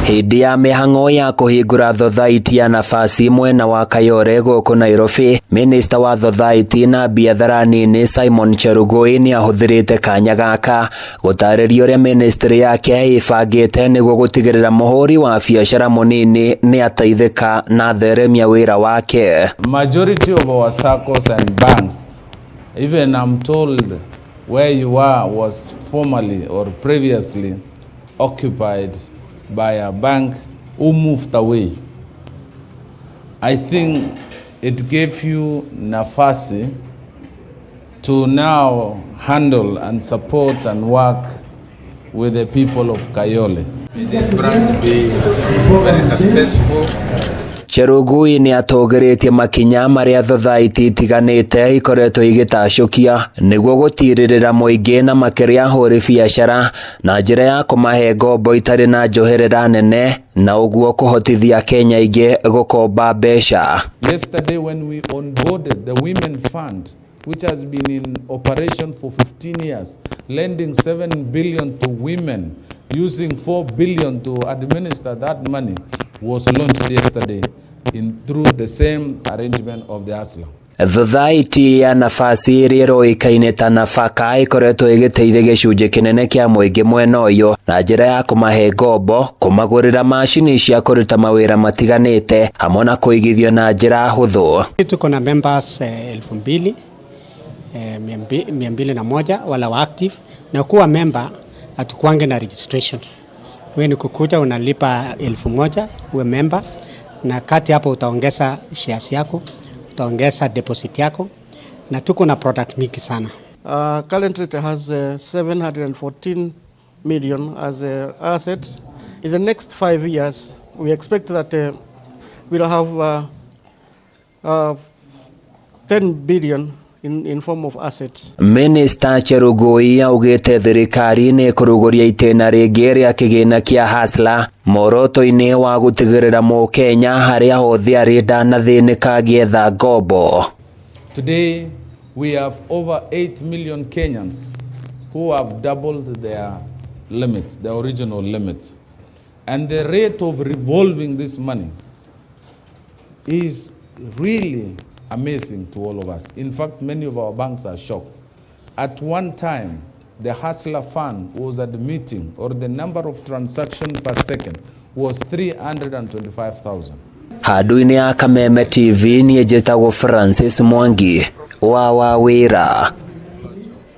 Hĩndĩ ya mihang'o ya kuhingura thothaiti ya NAFASI mwena wa Kayole guku Nairobi, Minister wa thothaiti na biacara nini Simon Cherugui ni ahũthĩrĩte kanya gaka gũtarĩria ũrĩa ministry yake ĩbangĩte nĩguo gũtigĩrĩra mũhũri wa biacara mũnini ni ateithĩka na theremia wĩra wake. Majority of our SACCOs and banks, even I'm told where you are was formerly or previously occupied by a bank who moved away. I think it gave you NAFASI to now handle and support and work with the people of Kayole. It is proud to be very successful. Chelugui ni atũgĩrĩtie makinya marĩa thothaiti itiganĩte ikoretwo igĩtacũkia nĩguo gũtirĩrĩra mũingĩ na makĩria ahũri biacara na njĩra ya kũmahe ngombo itarĩ na njoherera nene na ũguo kũhotithia Kenya ingĩ gũkomba mbeca. Yesterday when we onboarded the Women Fund, which has been in operation for 15 years, lending 7 billion to women, using 4 billion to administer that money, was launched yesterday through the same arrangement of the hustler. Thothaiti ya NAFASI ĩrĩa ĩroĩkaine ta NAFACA ĩkoretwo ĩgĩteithia gĩcunjĩ kĩnene kĩa mũingĩ mwena ũyũ na njĩra ya kũmahe ngombo, kũmagũrĩra macini cia kũruta mawĩra matiganĩte hamwe na kũigithio na njĩra hũthũ. Tuko na members 2,201 wala wa active, na kuwa member hatukuange na registration. Wewe ni kukuja unalipa 1,000 uwe member, na kati hapo utaongeza shares yako, utaongeza deposit yako, na tuko na product mingi sana. Currently it has 714 million as assets. In the next 5 years we expect that we'll have 10 billion in form of assets. Minister Cherugui augite thirikari ni kũrũgũria itĩna rĩngĩ rĩa kĩgĩna kĩa hustler moroto-inĩ wa gũtigĩrĩra Mũkenya harĩa hothe arĩ ndanathĩnĩka agĩetha ngombo. Today we have over 8 million Kenyans who have doubled their limit, the original limit. And the rate of revolving this money is really amazing to all of us. In fact, many of our banks are shocked. At one time, the hustler fund was admitting, or the number of transactions per second was 325,000. Handũ-inĩ ya Kameme TV niĩ njĩtagwo Francis Mwangi wa wĩra.